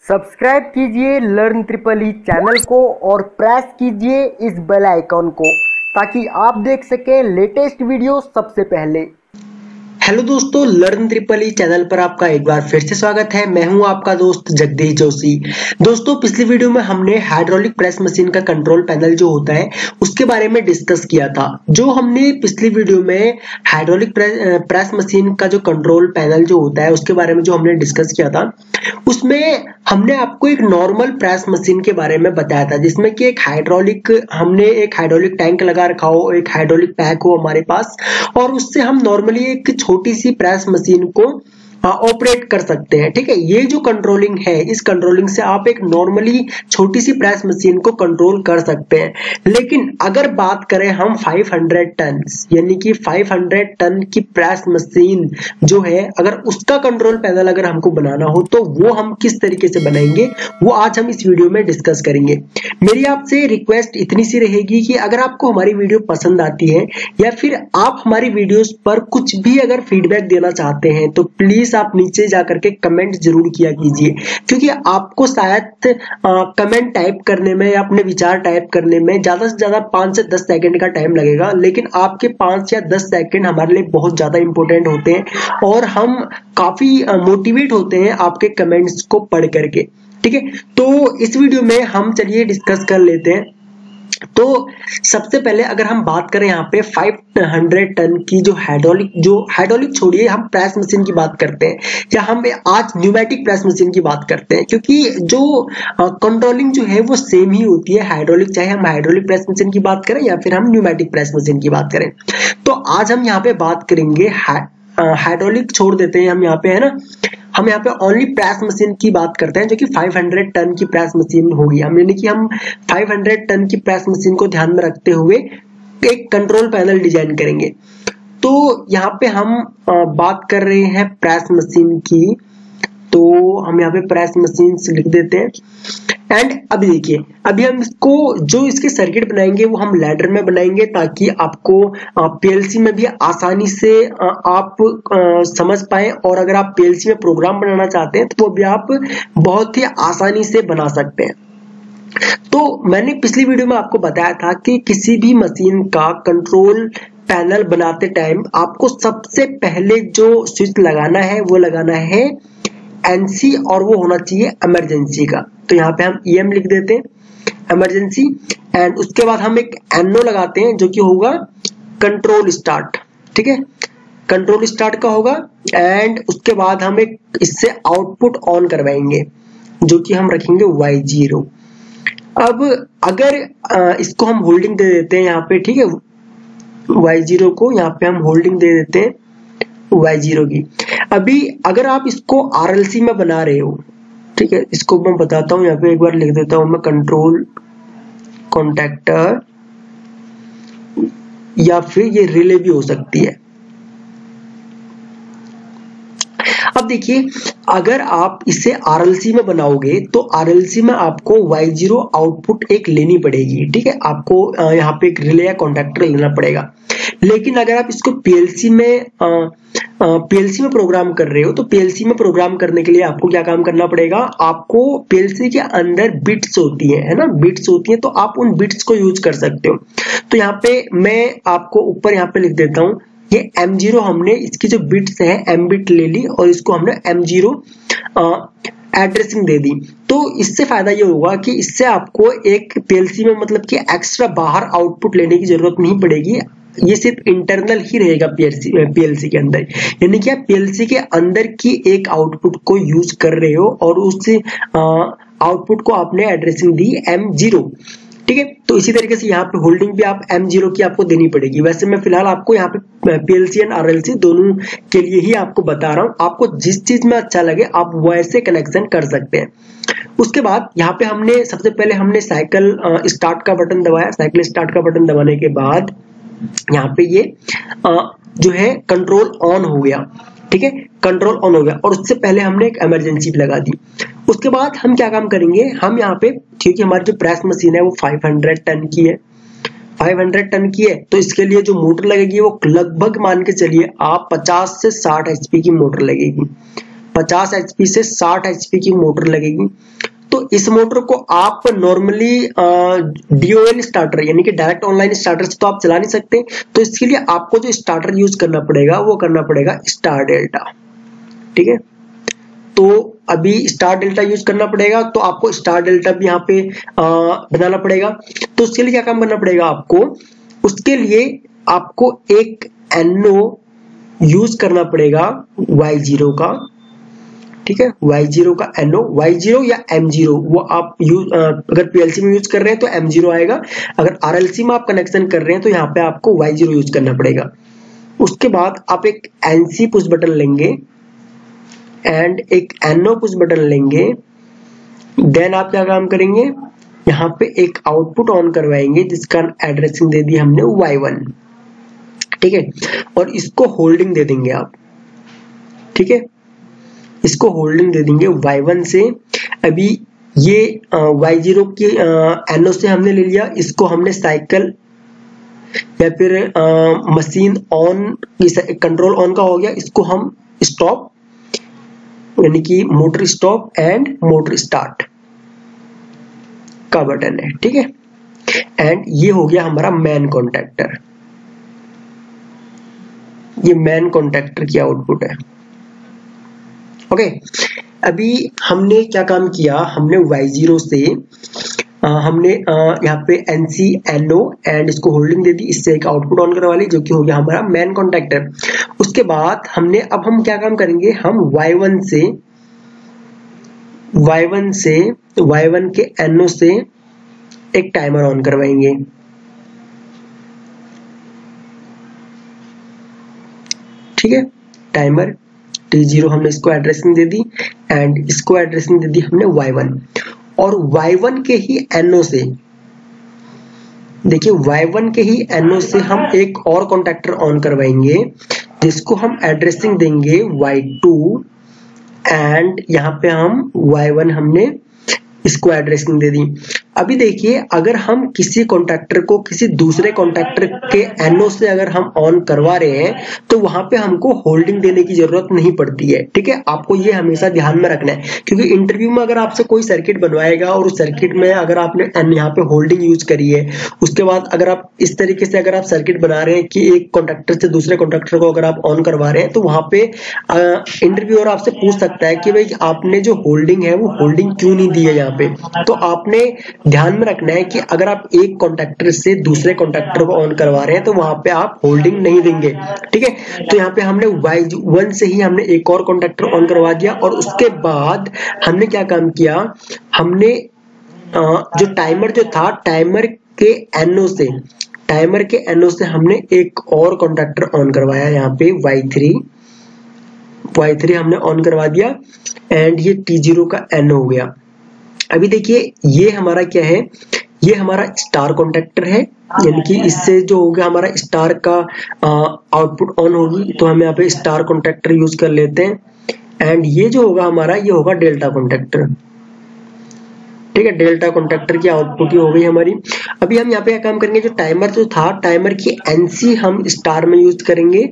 Subscribe कीजिए learn triple E channel को और प्रेस कीजिए इस बेल आइकॉन को ताकि आप देख सकें लेटेस्ट वीडियो सबसे पहले। हेलो दोस्तों, लर्न ट्रिपल ई चैनल पर आपका एक बार फिर से स्वागत है। मैं हूं आपका दोस्त जगदीश जोशी। दोस्तों, पिछली वीडियो में हमने हाइड्रोलिक प्रेस मशीन का कंट्रोल पैनल जो होता है उसके बारे में डिस्कस किया था। जो हमने पिछली वीडियो में हाइड्रोलिक प्रेस मशीन का जो कंट्रोल पैनल जो होता है उसके बारे में जो हमने डिस्कस किया था, उसमें हमने आपको एक नॉर्मल प्रेस मशीन के बारे में बताया था, जिसमें कि हमने एक हाइड्रोलिक टैंक लगा रखा हो, एक हाइड्रोलिक पैक हो हमारे पास, और उससे हम नॉर्मली एक छोटी सी प्रेस मशीन को ऑपरेट कर सकते हैं। ठीक है, ये जो कंट्रोलिंग है, इस कंट्रोलिंग से आप एक नॉर्मली छोटी सी प्रेस मशीन को कंट्रोल कर सकते हैं। लेकिन अगर बात करें हम 500 टन यानी कि 500 टन की प्रेस मशीन जो है, अगर उसका कंट्रोल पैनल अगर हमको बनाना हो तो वो हम किस तरीके से बनाएंगे, वो आज हम इस वीडियो में डिस्कस करेंगे। मेरी आपसे रिक्वेस्ट इतनी सी रहेगी कि अगर आपको हमारी वीडियो पसंद आती है या फिर आप हमारी वीडियोस पर कुछ भी अगर फीडबैक देना चाहते हैं तो प्लीज आप नीचे जाकर के कमेंट जरूर किया कीजिए, क्योंकि आपको शायद कमेंट टाइप करने में या अपने विचार टाइप करने में ज्यादा से ज्यादा 5 से 10 सेकंड का टाइम लगेगा, लेकिन आपके 5 या 10 सेकंड हमारे लिए बहुत ज्यादा इंपॉर्टेंट होते हैं और हम काफी मोटिवेट होते हैं आपके कमेंट्स को पढ़ करके। ठीक है, तो इस वीडियो में हम चलिए डिस्कस कर लेते हैं। तो सबसे पहले अगर हम बात करें यहाँ पे 500 टन की जो हाइड्रोलिक छोड़िए, हम प्रेस मशीन की बात करते हैं या हम आज न्यूमेटिक प्रेस मशीन की बात करते हैं, क्योंकि जो कंट्रोलिंग जो है वो सेम ही होती है हाइड्रोलिक, चाहे हम हाइड्रोलिक प्रेस मशीन की बात करें या फिर हम न्यूमेटिक प्रेस मशीन की बात करें। तो आज हम यहाँ पे बात करेंगे हाइड्रोलिक छोड़ देते हैं हम यहाँ पे, है ना, हम यहाँ पे ओनली प्रेस मशीन की बात करते हैं जो कि 500 टन की प्रेस मशीन होगी। हम यानी कि हम 500 टन की प्रेस मशीन को ध्यान में रखते हुए एक कंट्रोल पैनल डिजाइन करेंगे। तो यहाँ पे हम बात कर रहे हैं प्रेस मशीन की, तो हम यहाँ पे प्रेस मशीन लिख देते हैं। एंड अभी देखिए, अभी हम इसको जो इसके सर्किट बनाएंगे वो हम लैडर में बनाएंगे ताकि आपको पीएलसी में भी आसानी से आप समझ पाए, और अगर आप पीएलसी में प्रोग्राम बनाना चाहते हैं तो वो भी आप बहुत ही आसानी से बना सकते हैं। तो मैंने पिछली वीडियो में आपको बताया था कि किसी भी मशीन का कंट्रोल पैनल बनाते टाइम आपको सबसे पहले जो स्विच लगाना है वो लगाना है एनसी, और वो होना चाहिए इमरजेंसी का। तो यहाँ पे हम ईएम लिख देते हैं, इमरजेंसी, एंड उसके बाद हम एक एनओ लगाते हैं जो कि होगा कंट्रोल स्टार्ट। ठीक है, कंट्रोल स्टार्ट का होगा, एंड उसके बाद हम एक इससे आउटपुट ऑन करवाएंगे जो कि हम रखेंगे Y0। अब अगर इसको हम होल्डिंग दे देते हैं यहाँ पे, ठीक है, Y0 को यहाँ पे हम होल्डिंग दे देते हैं Y0 की। अभी अगर आप इसको RLC में बना रहे हो, ठीक है, इसको मैं बताता हूँ, यहाँ पे एक बार लिख देता हूँ मैं, कंट्रोल कॉन्टैक्टर, या फिर ये रिले भी हो सकती है। अब देखिए, अगर आप इसे RLC में बनाओगे तो RLC में आपको Y0 आउटपुट एक लेनी पड़ेगी। ठीक है, आपको यहाँ पे एक रिले या कॉन्टैक्टर लेना पड़ेगा। लेकिन अगर आप इसको पीएलसी में प्रोग्राम कर रहे हो तो पीएलसी में प्रोग्राम करने के लिए आपको क्या काम करना पड़ेगा, आपको पीएलसी के अंदर बिट्स होती है ना, बिट्स होती है, तो आप उन बिट्स को यूज कर सकते हो। तो यहाँ पे मैं आपको ऊपर यहाँ पे लिख देता हूँ, ये M0 हमने इसकी जो बिट्स है M बिट ले ली और इसको हमने M0 एड्रेसिंग दे दी। तो इससे फायदा ये होगा कि इससे आपको एक पीएलसी में मतलब कि एक्स्ट्रा बाहर आउटपुट लेने की जरूरत नहीं पड़ेगी, ये सिर्फ इंटरनल ही रहेगा पीएलसी के अंदर। यानी कि आप पीएलसी के अंदर की एक आउटपुट को यूज कर रहे हो और उस आउटपुट को आपने एड्रेसिंग दी M0। ठीक है, तो इसी तरीके से यहाँ पे होल्डिंग भी आप M0 की आपको देनी पड़ेगी। वैसे मैं फिलहाल आपको यहाँ पे पीएलसी एंड RLC दोनों के लिए ही आपको बता रहा हूँ, आपको जिस चीज में अच्छा लगे आप वैसे कनेक्शन कर सकते हैं। उसके बाद यहाँ पे हमने सबसे पहले हमने साइकिल स्टार्ट का बटन दबाया। साइकिल स्टार्ट का बटन दबाने के बाद यहाँ पे ये जो है कंट्रोल ऑन हो गया। ठीक है, कंट्रोल ऑन हो गया, और उससे पहले हमने एक इमरजेंसी भी लगा दी। उसके बाद हम क्या काम करेंगे, हम यहाँ पे, क्योंकि हमारी जो प्रेस मशीन है वो 500 टन की है, 500 टन की है, तो इसके लिए जो मोटर लगेगी वो लगभग मान के चलिए आप 50 से 60 HP की मोटर लगेगी। 50 HP से 60 HP की मोटर लगेगी। तो इस मोटर को आप नॉर्मली DOL स्टार्टर यानी कि डायरेक्ट ऑनलाइन स्टार्टर से तो आप चला नहीं सकते, तो इसके लिए आपको जो स्टार्टर यूज करना पड़ेगा वो करना पड़ेगा स्टार डेल्टा। ठीक है, तो अभी स्टार डेल्टा यूज करना पड़ेगा, तो आपको स्टार डेल्टा भी यहाँ पे बनाना पड़ेगा। तो उसके लिए क्या काम करना पड़ेगा आपको, उसके लिए आपको एक NO यूज करना पड़ेगा Y0 का। ठीक है, Y0 का NO, Y0 या M0 वो आप अगर PLC में यूज कर रहे हैं तो M0 आएगा, अगर RLC में आप कनेक्शन कर रहे हैं तो यहाँ पे आपको Y0 यूज करना पड़ेगा। उसके बाद आप एक NC पुश बटन लेंगे एंड एक NO पुश बटन लेंगे। देन आप क्या काम करेंगे, यहाँ पे एक आउटपुट ऑन करवाएंगे जिसका एड्रेसिंग दे दी हमने Y1। ठीक है, और इसको होल्डिंग दे देंगे आप। ठीक है, इसको होल्डिंग दे देंगे Y1 से। अभी ये Y0 की NO से हमने ले लिया, इसको हमने साइकिल या फिर मशीन ऑन, कंट्रोल ऑन का हो गया, इसको हम स्टॉप यानी कि motor stop and motor start का बटन है। ठीक है, एंड ये हो गया हमारा मैन कॉन्टैक्टर, ये मैन कॉन्टैक्टर की आउटपुट है। ओके, अभी हमने क्या काम किया, हमने Y0 से हमने यहाँ पे NC NO एंड इसको होल्डिंग दे दी, इससे एक आउटपुट ऑन करवा ली जो कि हो गया हमारा मैन कॉन्टैक्टर। उसके बाद हमने अब हम क्या काम करेंगे, हम Y1 के NO से एक टाइमर ऑन करवाएंगे। ठीक है, टाइमर T0 हमने इसको एड्रेसिंग दे दी एंड इसको एड्रेसिंग दे दी हमने Y1, और Y1 के ही NO से, देखिए Y1 के ही NO से हम एक और कॉन्टैक्टर ऑन करवाएंगे जिसको हम एड्रेसिंग देंगे Y2 एंड यहाँ पे हम Y1 हमने इसको एड्रेसिंग दे दी। अभी देखिए, अगर हम किसी कॉन्टैक्टर को किसी दूसरे कॉन्टैक्टर के NO से अगर हम ऑन करवा रहे हैं तो वहां पे हमको होल्डिंग देने की जरूरत नहीं पड़ती है। ठीक है, आपको ये हमेशा ध्यान में रखना है, क्योंकि इंटरव्यू में अगर आपसे कोई सर्किट बनवाएगा और उस सर्किट में अगर आपने यहाँ पे होल्डिंग यूज करी है, उसके बाद अगर आप इस तरीके से अगर आप सर्किट बना रहे हैं कि एक कॉन्टैक्टर से दूसरे कॉन्टैक्टर को अगर आप ऑन करवा रहे हैं, तो वहां पे इंटरव्यूअर आपसे पूछ सकता है कि भाई आपने जो होल्डिंग है वो होल्डिंग क्यों नहीं दी है यहाँ पे। तो आपने ध्यान में रखना है कि अगर आप एक कॉन्टैक्टर से दूसरे कॉन्टैक्टर को ऑन करवा रहे हैं तो वहां पे आप होल्डिंग नहीं देंगे। ठीक है, तो यहाँ पे हमने Y1 से ही हमने एक और कॉन्टैक्टर ऑन करवा दिया, और उसके बाद हमने क्या काम किया, हमने जो टाइमर जो था, टाइमर के NO से हमने एक और कॉन्टैक्टर ऑन करवाया, यहाँ पे Y3 हमने ऑन करवा दिया एंड ये T0 का NO हो गया। अभी देखिए, ये हमारा क्या है, ये हमारा स्टार कॉन्टैक्टर है, यानी कि इससे जो होगा हमारा स्टार का आउटपुट ऑन होगी, तो हम यहाँ पे स्टार कॉन्टैक्टर यूज कर लेते हैं। एंड ये जो होगा हमारा, ये होगा डेल्टा कॉन्टैक्टर। ठीक है, डेल्टा कॉन्टैक्टर की आउटपुट हो गई हमारी। अभी हम यहाँ पे क्या काम करेंगे, जो टाइमर जो था, टाइमर की NC हम स्टार में यूज करेंगे।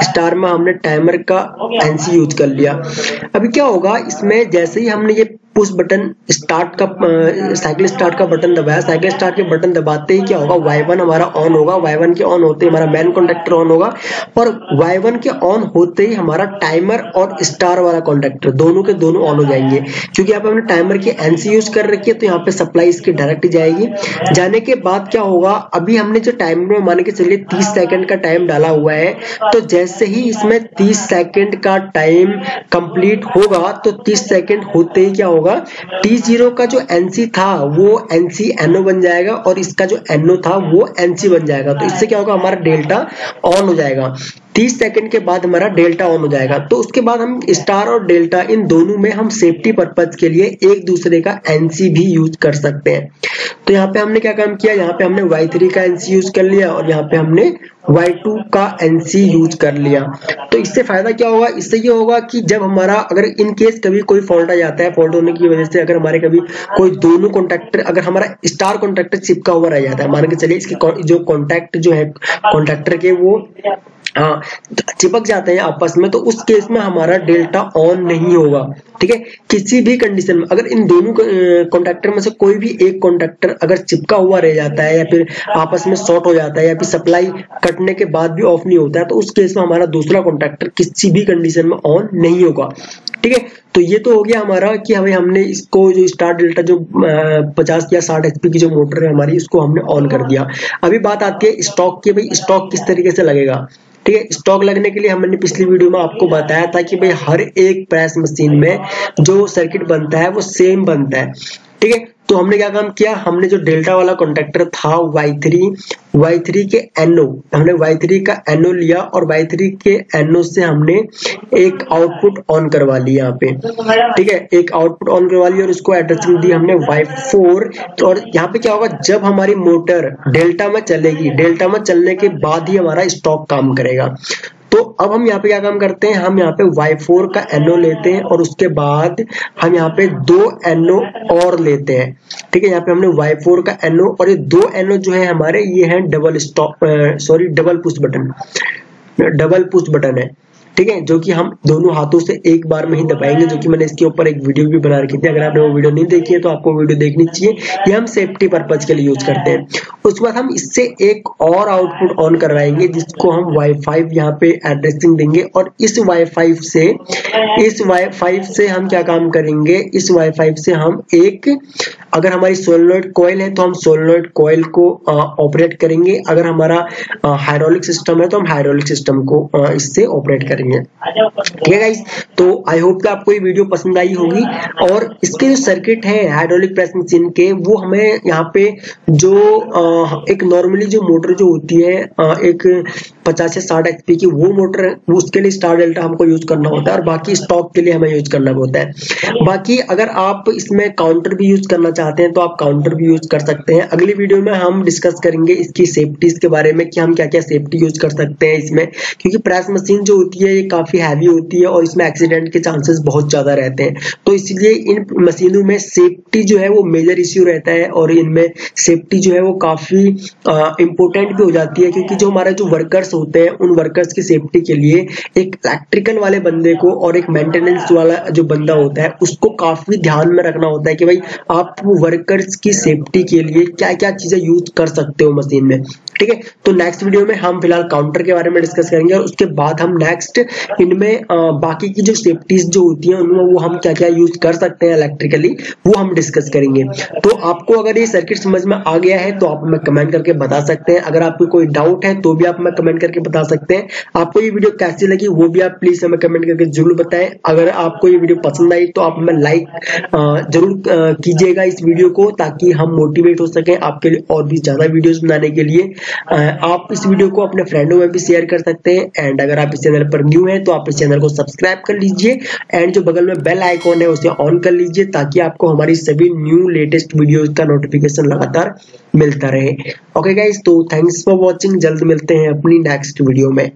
स्टार में हमने टाइमर का NC यूज कर लिया। अभी क्या होगा इसमें, जैसे ही हमने ये पुश बटन स्टार्ट का साइकिल स्टार्ट का बटन दबाया, साइकिल स्टार्ट के बटन दबाते ही क्या होगा, Y1 हमारा ऑन होगा। Y1 के ऑन होते ही हमारा मैन कॉन्टैक्टर ऑन होगा, और Y1 के ऑन होते ही हमारा टाइमर और स्टार वाला कॉन्टैक्टर दोनों के दोनों ऑन हो जाएंगे। क्योंकि यहाँ पे हमने टाइमर की NC यूज कर रखी है, तो यहाँ पे सप्लाई इसकी डायरेक्ट जाएगी। जाने के बाद क्या होगा, अभी हमने जो टाइमर में मान के चलिए 30 सेकंड का टाइम डाला हुआ है, तो जैसे ही इसमें 30 सेकंड का टाइम कंप्लीट होगा, तो 30 सेकंड होते ही क्या होगा, T0 का जो NC था वो NC NO बन जाएगा, और इसका जो NO था वो NC बन जाएगा। तो इससे क्या होगा, हमारा डेल्टा ऑन हो जाएगा। 30 सेकंड के बाद हमारा डेल्टा ऑन हो जाएगा। तो उसके बाद हम स्टार और डेल्टा इन दोनों में हम सेफ्टी पर्पज के लिए एक दूसरे का NC भी यूज कर सकते हैं। तो यहाँ पे हमने क्या काम किया, यहाँ पे हमने Y3 का NC यूज कर लिया, और यहाँ पे हमने Y2 का NC यूज कर लिया। तो इससे फायदा क्या होगा, इससे ये होगा कि जब हमारा अगर इन केस कभी कोई फॉल्ट आ जाता है, फॉल्ट होने की वजह से अगर हमारे कभी कोई दोनों कॉन्टैक्टर, अगर हमारा स्टार कॉन्टैक्टर चिपका हुआ रह जाता है, मान के चलिए इसके जो कॉन्टैक्ट जो है कॉन्टैक्टर के वो हाँ चिपक जाते हैं आपस में, तो उस केस में हमारा डेल्टा ऑन नहीं होगा। ठीक है, किसी भी कंडीशन में अगर इन दोनों कॉन्टैक्टर में से कोई भी एक कॉन्टैक्टर अगर चिपका हुआ रह जाता है या फिर आपस में शॉर्ट हो जाता है या फिर सप्लाई कटने के बाद भी ऑफ नहीं होता है, तो उस केस में हमारा दूसरा कॉन्टैक्टर किसी भी कंडीशन में ऑन नहीं होगा। ठीक है, तो ये तो हो गया हमारा कि हमें हमने इसको जो स्टार डेल्टा जो 50 या 60 HP की जो मोटर है हमारी, इसको हमने ऑन कर दिया। अभी बात आती है स्टॉक की, भाई स्टॉक किस तरीके से लगेगा। ठीक है, स्टॉक लगने के लिए हमने पिछली वीडियो में आपको बताया था कि भाई हर एक प्रेस मशीन में जो सर्किट बनता है वो सेम बनता है। ठीक है, तो हमने क्या काम किया, हमने जो डेल्टा वाला कॉन्टैक्टर था Y3 के NO, हमने Y3 का NO लिया और Y3 के NO से हमने एक आउटपुट ऑन करवा लिया यहाँ पे। ठीक है, एक आउटपुट ऑन करवा लिया और उसको एड्रेसिंग दी हमने Y4। तो और यहाँ पे क्या होगा, जब हमारी मोटर डेल्टा में चलेगी, डेल्टा में चलने के बाद ही हमारा स्टॉक काम करेगा। तो अब हम यहाँ पे क्या काम करते हैं, हम यहाँ पे Y4 का NO लेते हैं और उसके बाद हम यहाँ पे 2 NO और लेते हैं। ठीक है, यहाँ पे हमने Y4 का NO और ये 2 NO जो है हमारे, ये है डबल पुश बटन है। ठीक है, जो कि हम दोनों हाथों से एक बार में ही दबाएंगे, जो कि मैंने इसके ऊपर एक वीडियो भी बना रखी थी। अगर आपने वो वीडियो नहीं देखी है तो आपको वीडियो देखनी चाहिए, ये हम सेफ्टी पर्पज के लिए यूज करते हैं। उसके बाद हम इससे एक और आउटपुट ऑन करवाएंगे जिसको हम Y5 यहाँ पे एड्रेसिंग देंगे और इस वाई फाइव से हम क्या काम करेंगे, इस वाई5 से हम एक, अगर हमारी सोलेनॉइड कॉइल है तो हम सोलेनॉइड कॉइल को ऑपरेट करेंगे, अगर हमारा हाइड्रोलिक सिस्टम है तो हम हाइड्रोलिक सिस्टम को इससे ऑपरेट करेंगे। ठीक है गाइस, तो आई होप कि आपको ये वीडियो पसंद आई होगी। और इसके जो सर्किट है हाइड्रोलिक प्रेस मशीन के, वो हमें यहाँ पे जो एक नॉर्मली जो मोटर जो होती है एक 50 या 60 HP की, वो मोटर उसके लिए स्टार डेल्टा हमको यूज करना होता है और बाकी स्टॉक के लिए हमें यूज करना होता है। बाकी अगर आप इसमें काउंटर भी यूज करना चाहते हैं तो आप काउंटर भी यूज कर सकते हैं। अगली वीडियो में हम डिस्कस करेंगे इसकी सेफ्टीज के बारे में कि हम क्या क्या सेफ्टी यूज कर सकते हैं इसमें, क्योंकि प्रेस मशीन जो होती है ये काफी हैवी होती है और इसमें एक्सीडेंट के चांसेस बहुत ज्यादा रहते हैं। तो इसलिए इन मशीनों में सेफ्टी जो है वो मेजर इश्यू रहता है और इनमें सेफ्टी जो है वो काफी इंपॉर्टेंट भी हो जाती है, क्योंकि जो हमारा जो वर्कर्स होते हैं उन वर्कर्स की सेफ्टी के लिए एक इलेक्ट्रिकल वाले बंदे को और एक मेंटेनेंस वाला जो बंदा होता है उसको काफी ध्यान में रखना होता है कि भाई आप वर्कर्स की सेफ्टी के लिए क्या क्या चीजें यूज कर सकते हो मशीन में। ठीक है, तो नेक्स्ट वीडियो में हम फिलहाल काउंटर के बारे में डिस्कस करेंगे और उसके बाद हम नेक्स्ट इनमें बाकी की जो सेफ्टीज जो होती हैं उनमें वो हम क्या क्या यूज कर सकते हैं इलेक्ट्रिकली, वो हम डिस्कस करेंगे। तो आपको अगर ये सर्किट समझ में आ गया है तो आप हमें कमेंट करके बता सकते हैं, अगर आपको कोई डाउट है तो भी आप हमें कमेंट करके बता सकते हैं। आपको ये वीडियो कैसी लगी वो भी आप प्लीज हमें कमेंट करके जरूर बताएं। अगर आपको ये वीडियो पसंद आई तो आप हमें लाइक जरूर कीजिएगा इस वीडियो को, ताकि हम मोटिवेट हो सके आपके लिए और भी ज्यादा वीडियोस बनाने के लिए। आप इस वीडियो को अपने फ्रेंडों में भी शेयर कर सकते हैं एंड अगर आप इस चैनल पर न्यू हैं तो आप इस चैनल को सब्सक्राइब कर लीजिए एंड जो बगल में बेल आइकॉन है उसे ऑन कर लीजिए, ताकि आपको हमारी सभी न्यू लेटेस्ट वीडियोस का नोटिफिकेशन लगातार मिलता रहे। ओके गाइस, तो थैंक्स फॉर वॉचिंग, जल्द मिलते हैं अपनी नेक्स्ट वीडियो में।